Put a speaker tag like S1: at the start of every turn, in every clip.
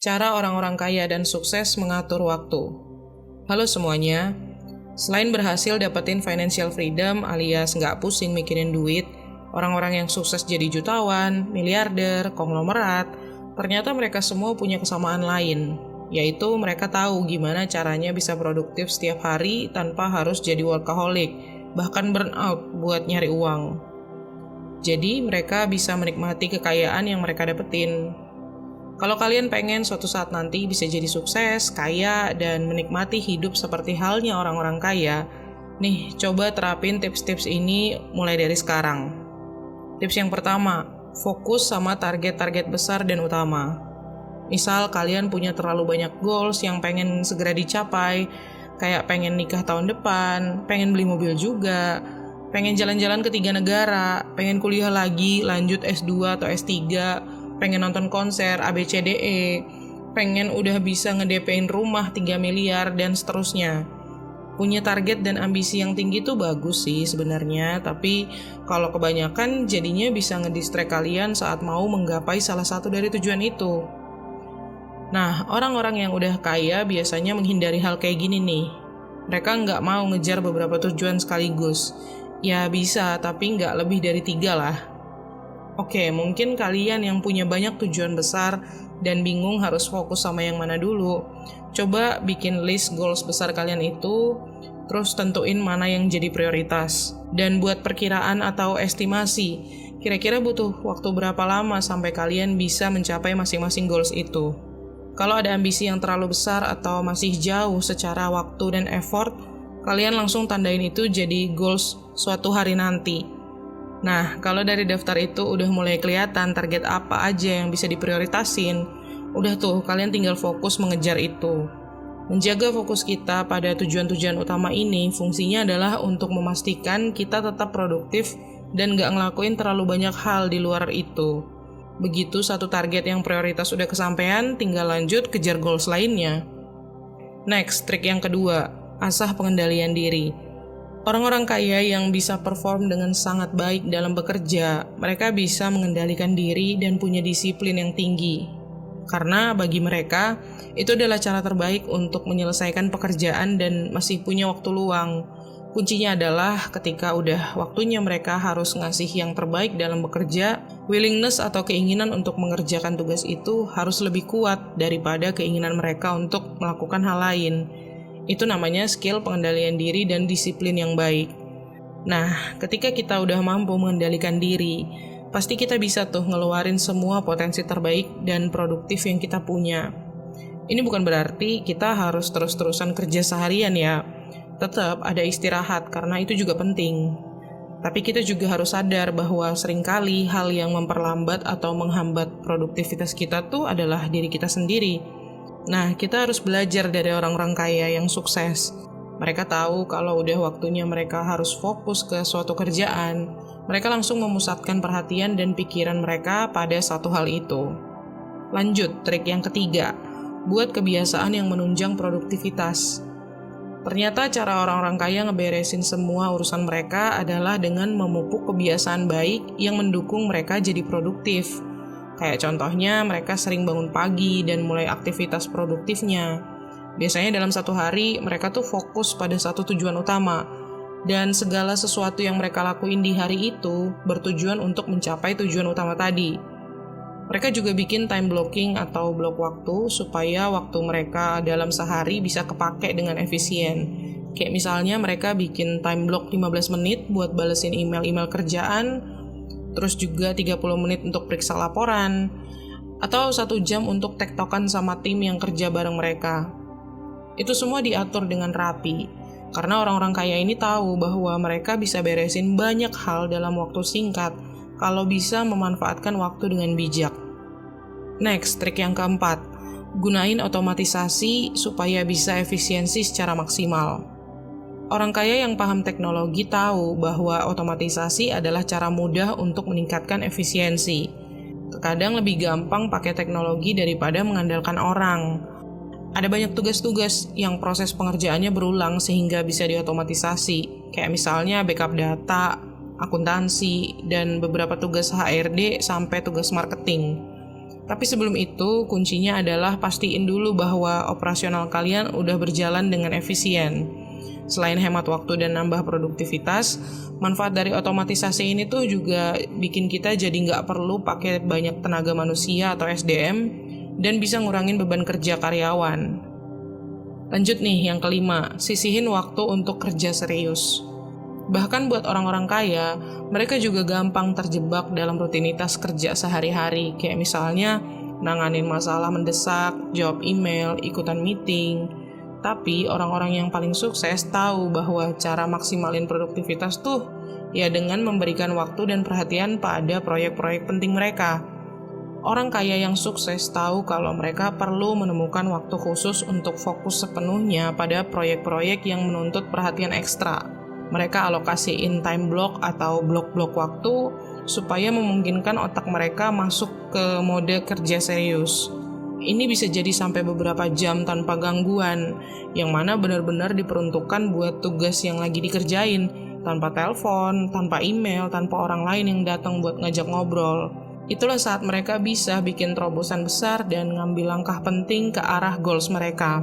S1: Cara orang-orang kaya dan sukses mengatur waktu. Halo semuanya, selain berhasil dapetin financial freedom alias nggak pusing mikirin duit, orang-orang yang sukses jadi jutawan, miliarder, konglomerat, ternyata mereka semua punya kesamaan lain, yaitu mereka tahu gimana caranya bisa produktif setiap hari tanpa harus jadi workaholic, bahkan burnout buat nyari uang. Jadi mereka bisa menikmati kekayaan yang mereka dapetin. Kalau kalian pengen suatu saat nanti bisa jadi sukses, kaya, dan menikmati hidup seperti halnya orang-orang kaya, nih coba terapin tips-tips ini mulai dari sekarang. Tips yang pertama, fokus sama target-target besar dan utama. Misal kalian punya terlalu banyak goals yang pengen segera dicapai, kayak pengen nikah tahun depan, pengen beli mobil juga, pengen jalan-jalan ke 3 negara, pengen kuliah lagi, lanjut S2 atau S3, pengen nonton konser ABCDE, pengen udah bisa nge-DP-in rumah 3 miliar, dan seterusnya. Punya target dan ambisi yang tinggi tuh bagus sih sebenarnya, tapi kalau kebanyakan jadinya bisa ngedistract kalian saat mau menggapai salah satu dari tujuan itu. Nah, orang-orang yang udah kaya biasanya menghindari hal kayak gini nih. Mereka nggak mau ngejar beberapa tujuan sekaligus. Ya bisa, tapi nggak lebih dari 3 lah. Oke, mungkin kalian yang punya banyak tujuan besar dan bingung harus fokus sama yang mana dulu. Coba bikin list goals besar kalian itu, terus tentuin mana yang jadi prioritas. Dan buat perkiraan atau estimasi, kira-kira butuh waktu berapa lama sampai kalian bisa mencapai masing-masing goals itu. Kalau ada ambisi yang terlalu besar atau masih jauh secara waktu dan effort, kalian langsung tandain itu jadi goals suatu hari nanti. Nah, kalau dari daftar itu udah mulai kelihatan target apa aja yang bisa diprioritasin, udah tuh kalian tinggal fokus mengejar itu. Menjaga fokus kita pada tujuan-tujuan utama ini fungsinya adalah untuk memastikan kita tetap produktif dan gak ngelakuin terlalu banyak hal di luar itu. Begitu satu target yang prioritas udah kesampaian, tinggal lanjut kejar goals lainnya. Next, trik yang kedua, asah pengendalian diri. Orang-orang kaya yang bisa perform dengan sangat baik dalam bekerja, mereka bisa mengendalikan diri dan punya disiplin yang tinggi. Karena bagi mereka, itu adalah cara terbaik untuk menyelesaikan pekerjaan dan masih punya waktu luang. Kuncinya adalah ketika udah waktunya mereka harus ngasih yang terbaik dalam bekerja, willingness atau keinginan untuk mengerjakan tugas itu harus lebih kuat daripada keinginan mereka untuk melakukan hal lain. Itu namanya skill pengendalian diri dan disiplin yang baik. Nah, ketika kita udah mampu mengendalikan diri, pasti kita bisa tuh ngeluarin semua potensi terbaik dan produktif yang kita punya. Ini bukan berarti kita harus terus-terusan kerja seharian ya. Tetap ada istirahat karena itu juga penting. Tapi kita juga harus sadar bahwa seringkali hal yang memperlambat atau menghambat produktivitas kita tuh adalah diri kita sendiri. Nah, kita harus belajar dari orang-orang kaya yang sukses. Mereka tahu kalau udah waktunya mereka harus fokus ke suatu kerjaan, mereka langsung memusatkan perhatian dan pikiran mereka pada satu hal itu. Lanjut, trik yang ketiga, buat kebiasaan yang menunjang produktivitas. Ternyata cara orang-orang kaya ngeberesin semua urusan mereka adalah dengan memupuk kebiasaan baik yang mendukung mereka jadi produktif. Kayak contohnya mereka sering bangun pagi dan mulai aktivitas produktifnya. Biasanya dalam satu hari mereka tuh fokus pada satu tujuan utama. Dan segala sesuatu yang mereka lakuin di hari itu bertujuan untuk mencapai tujuan utama tadi. Mereka juga bikin time blocking atau blok waktu supaya waktu mereka dalam sehari bisa kepake dengan efisien. Kayak misalnya mereka bikin time block 15 menit buat balesin email-email kerjaan, terus juga 30 menit untuk periksa laporan, atau 1 jam untuk tektokan sama tim yang kerja bareng mereka. Itu semua diatur dengan rapi, karena orang-orang kaya ini tahu bahwa mereka bisa beresin banyak hal dalam waktu singkat, kalau bisa memanfaatkan waktu dengan bijak. Next, trik yang keempat, gunain otomatisasi supaya bisa efisiensi secara maksimal. Orang kaya yang paham teknologi tahu bahwa otomatisasi adalah cara mudah untuk meningkatkan efisiensi. Terkadang lebih gampang pakai teknologi daripada mengandalkan orang. Ada banyak tugas-tugas yang proses pengerjaannya berulang sehingga bisa diotomatisasi, kayak misalnya backup data, akuntansi, dan beberapa tugas HRD sampai tugas marketing. Tapi sebelum itu, kuncinya adalah pastiin dulu bahwa operasional kalian udah berjalan dengan efisien. Selain hemat waktu dan nambah produktivitas, manfaat dari otomatisasi ini tuh juga bikin kita jadi nggak perlu pakai banyak tenaga manusia atau SDM dan bisa ngurangin beban kerja karyawan. Lanjut nih, yang kelima, sisihin waktu untuk kerja serius. Bahkan buat orang-orang kaya, mereka juga gampang terjebak dalam rutinitas kerja sehari-hari, kayak misalnya nanganin masalah mendesak, jawab email, ikutan meeting. Tapi orang-orang yang paling sukses tahu bahwa cara maksimalin produktivitas tuh ya dengan memberikan waktu dan perhatian pada proyek-proyek penting mereka. Orang kaya yang sukses tahu kalau mereka perlu menemukan waktu khusus untuk fokus sepenuhnya pada proyek-proyek yang menuntut perhatian ekstra. Mereka alokasiin time block atau blok-blok waktu supaya memungkinkan otak mereka masuk ke mode kerja serius. Ini bisa jadi sampai beberapa jam tanpa gangguan, yang mana benar-benar diperuntukkan buat tugas yang lagi dikerjain, tanpa telepon, tanpa email, tanpa orang lain yang datang buat ngajak ngobrol. Itulah saat mereka bisa bikin terobosan besar dan ngambil langkah penting ke arah goals mereka.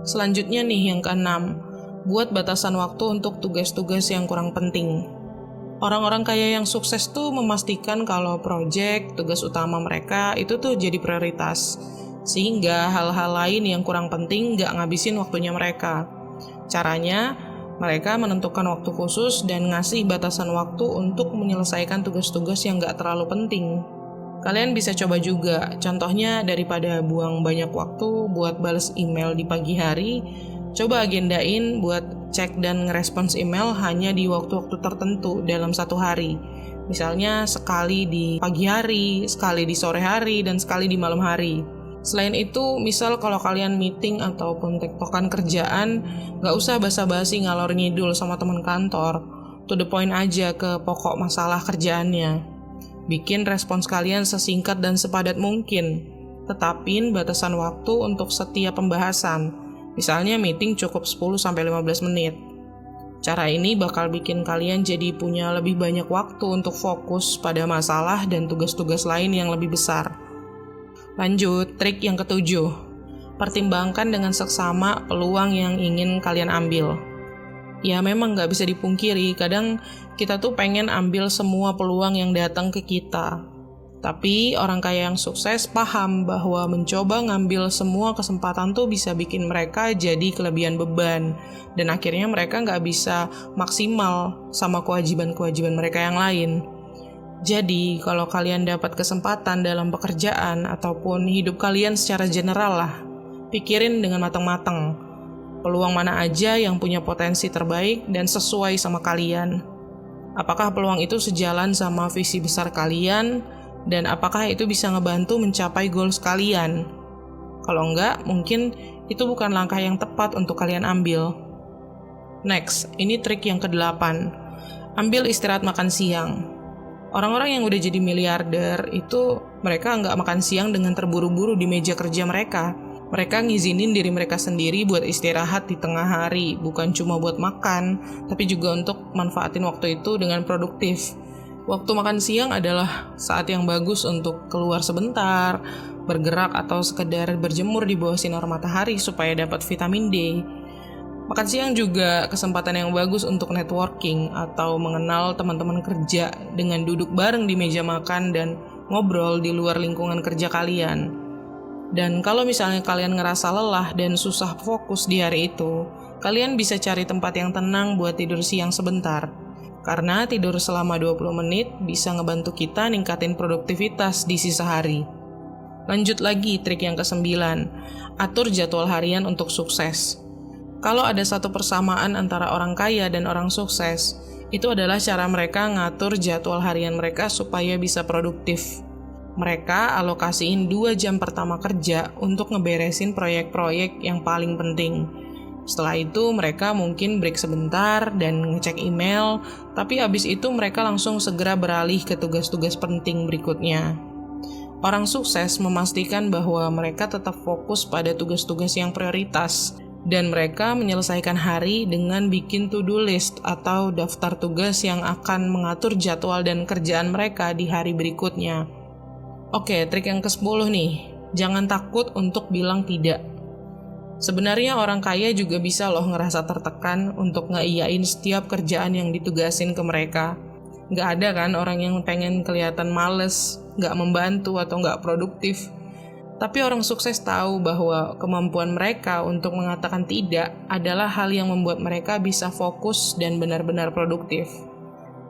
S1: Selanjutnya nih, yang keenam, buat batasan waktu untuk tugas-tugas yang kurang penting. Orang-orang kaya yang sukses tuh memastikan kalau proyek, tugas utama mereka itu tuh jadi prioritas. Sehingga hal-hal lain yang kurang penting nggak ngabisin waktunya mereka. Caranya, mereka menentukan waktu khusus dan ngasih batasan waktu untuk menyelesaikan tugas-tugas yang nggak terlalu penting. Kalian bisa coba juga, contohnya daripada buang banyak waktu buat balas email di pagi hari, coba agendain buat cek dan ngerespons email hanya di waktu-waktu tertentu dalam satu hari. Misalnya sekali di pagi hari, sekali di sore hari, dan sekali di malam hari. Selain itu, misal kalau kalian meeting ataupun tektokan kerjaan, gak usah basa-basi ngalor ngidul sama teman kantor. To the point aja ke pokok masalah kerjaannya. Bikin respons kalian sesingkat dan sepadat mungkin. Tetapin batasan waktu untuk setiap pembahasan. Misalnya meeting cukup 10-15 menit. Cara ini bakal bikin kalian jadi punya lebih banyak waktu untuk fokus pada masalah dan tugas-tugas lain yang lebih besar. Lanjut, trik yang ketujuh. Pertimbangkan dengan seksama peluang yang ingin kalian ambil. Ya memang nggak bisa dipungkiri, kadang kita tuh pengen ambil semua peluang yang datang ke kita. Tapi orang kaya yang sukses paham bahwa mencoba ngambil semua kesempatan tuh bisa bikin mereka jadi kelebihan beban. Dan akhirnya mereka nggak bisa maksimal sama kewajiban-kewajiban mereka yang lain. Jadi kalau kalian dapat kesempatan dalam pekerjaan ataupun hidup kalian secara general lah, pikirin dengan matang-matang. Peluang mana aja yang punya potensi terbaik dan sesuai sama kalian. Apakah peluang itu sejalan sama visi besar kalian? Dan apakah itu bisa ngebantu mencapai goals kalian? Kalau enggak, mungkin itu bukan langkah yang tepat untuk kalian ambil. Next, ini trik yang ke-8. Ambil istirahat makan siang. Orang-orang yang udah jadi miliarder itu mereka nggak makan siang dengan terburu-buru di meja kerja mereka. Mereka ngizinin diri mereka sendiri buat istirahat di tengah hari, bukan cuma buat makan, tapi juga untuk manfaatin waktu itu dengan produktif. Waktu makan siang adalah saat yang bagus untuk keluar sebentar, bergerak atau sekedar berjemur di bawah sinar matahari supaya dapat vitamin D. Makan siang juga kesempatan yang bagus untuk networking atau mengenal teman-teman kerja dengan duduk bareng di meja makan dan ngobrol di luar lingkungan kerja kalian. Dan kalau misalnya kalian ngerasa lelah dan susah fokus di hari itu, kalian bisa cari tempat yang tenang buat tidur siang sebentar. Karena tidur selama 20 menit bisa ngebantu kita ningkatin produktivitas di sisa hari. Lanjut lagi trik yang ke-9, atur jadwal harian untuk sukses. Kalau ada satu persamaan antara orang kaya dan orang sukses, itu adalah cara mereka ngatur jadwal harian mereka supaya bisa produktif. Mereka alokasiin 2 jam pertama kerja untuk ngeberesin proyek-proyek yang paling penting. Setelah itu mereka mungkin break sebentar dan ngecek email, tapi abis itu mereka langsung segera beralih ke tugas-tugas penting berikutnya. Orang sukses memastikan bahwa mereka tetap fokus pada tugas-tugas yang prioritas, dan mereka menyelesaikan hari dengan bikin to-do list atau daftar tugas yang akan mengatur jadwal dan kerjaan mereka di hari berikutnya. Oke, trik yang ke-10 nih. Jangan takut untuk bilang tidak. Sebenarnya orang kaya juga bisa loh ngerasa tertekan untuk ngeiyain setiap kerjaan yang ditugasin ke mereka. Nggak ada kan orang yang pengen kelihatan males, nggak membantu atau nggak produktif. Tapi orang sukses tahu bahwa kemampuan mereka untuk mengatakan tidak adalah hal yang membuat mereka bisa fokus dan benar-benar produktif.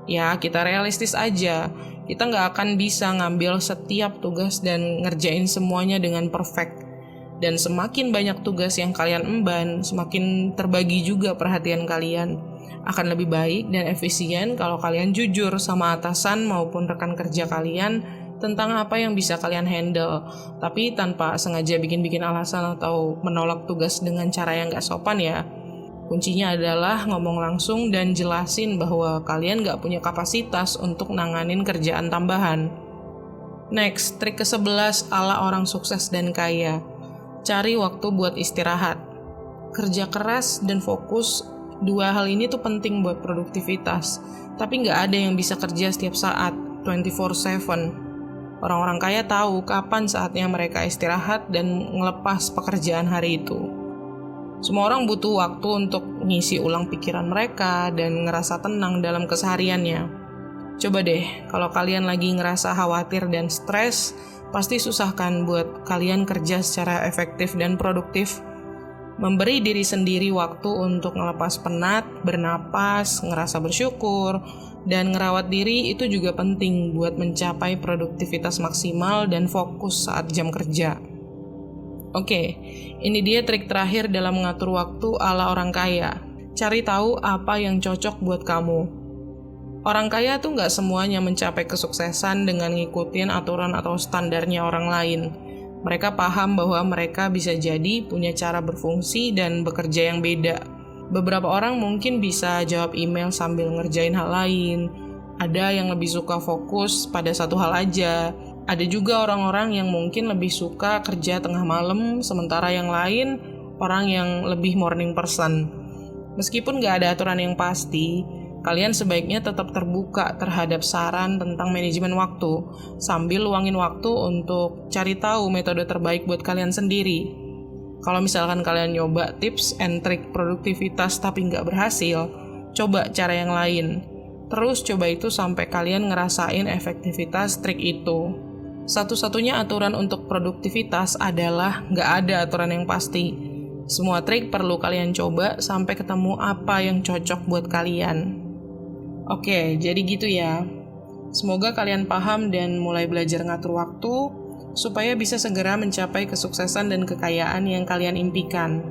S1: Ya, kita realistis aja. Kita nggak akan bisa ngambil setiap tugas dan ngerjain semuanya dengan perfect. Dan semakin banyak tugas yang kalian emban, semakin terbagi juga perhatian kalian. Akan lebih baik dan efisien kalau kalian jujur sama atasan maupun rekan kerja kalian tentang apa yang bisa kalian handle, tapi tanpa sengaja bikin-bikin alasan atau menolak tugas dengan cara yang gak sopan ya. Kuncinya adalah ngomong langsung dan jelasin bahwa kalian gak punya kapasitas untuk nanganin kerjaan tambahan. Next, trik ke-11 ala orang sukses dan kaya. Cari waktu buat istirahat. Kerja keras dan fokus, dua hal ini tuh penting buat produktivitas, tapi gak ada yang bisa kerja setiap saat, 24/7. Orang-orang kaya tahu kapan saatnya mereka istirahat dan ngelepas pekerjaan hari itu. Semua orang butuh waktu untuk ngisi ulang pikiran mereka dan ngerasa tenang dalam kesehariannya. Coba deh, kalau kalian lagi ngerasa khawatir dan stres, pasti susah kan buat kalian kerja secara efektif dan produktif. Memberi diri sendiri waktu untuk ngelepas penat, bernapas, ngerasa bersyukur, dan ngerawat diri itu juga penting buat mencapai produktivitas maksimal dan fokus saat jam kerja. Oke, ini dia trik terakhir dalam mengatur waktu ala orang kaya. Cari tahu apa yang cocok buat kamu. Orang kaya tuh nggak semuanya mencapai kesuksesan dengan ngikutin aturan atau standarnya orang lain. Mereka paham bahwa mereka bisa jadi punya cara berfungsi dan bekerja yang beda. Beberapa orang mungkin bisa jawab email sambil ngerjain hal lain. Ada yang lebih suka fokus pada satu hal aja. Ada juga orang-orang yang mungkin lebih suka kerja tengah malam, sementara yang lain orang yang lebih morning person. Meskipun gak ada aturan yang pasti, kalian sebaiknya tetap terbuka terhadap saran tentang manajemen waktu, sambil luangin waktu untuk cari tahu metode terbaik buat kalian sendiri. Kalau misalkan kalian nyoba tips and trik produktivitas tapi nggak berhasil, coba cara yang lain. Terus coba itu sampai kalian ngerasain efektivitas trik itu. Satu-satunya aturan untuk produktivitas adalah nggak ada aturan yang pasti. Semua trik perlu kalian coba sampai ketemu apa yang cocok buat kalian. Oke, jadi gitu ya. Semoga kalian paham dan mulai belajar ngatur waktu, supaya bisa segera mencapai kesuksesan dan kekayaan yang kalian impikan.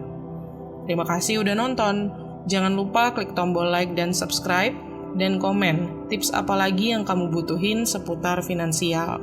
S1: Terima kasih udah nonton. Jangan lupa klik tombol like dan subscribe, dan komen tips apa lagi yang kamu butuhin seputar finansial.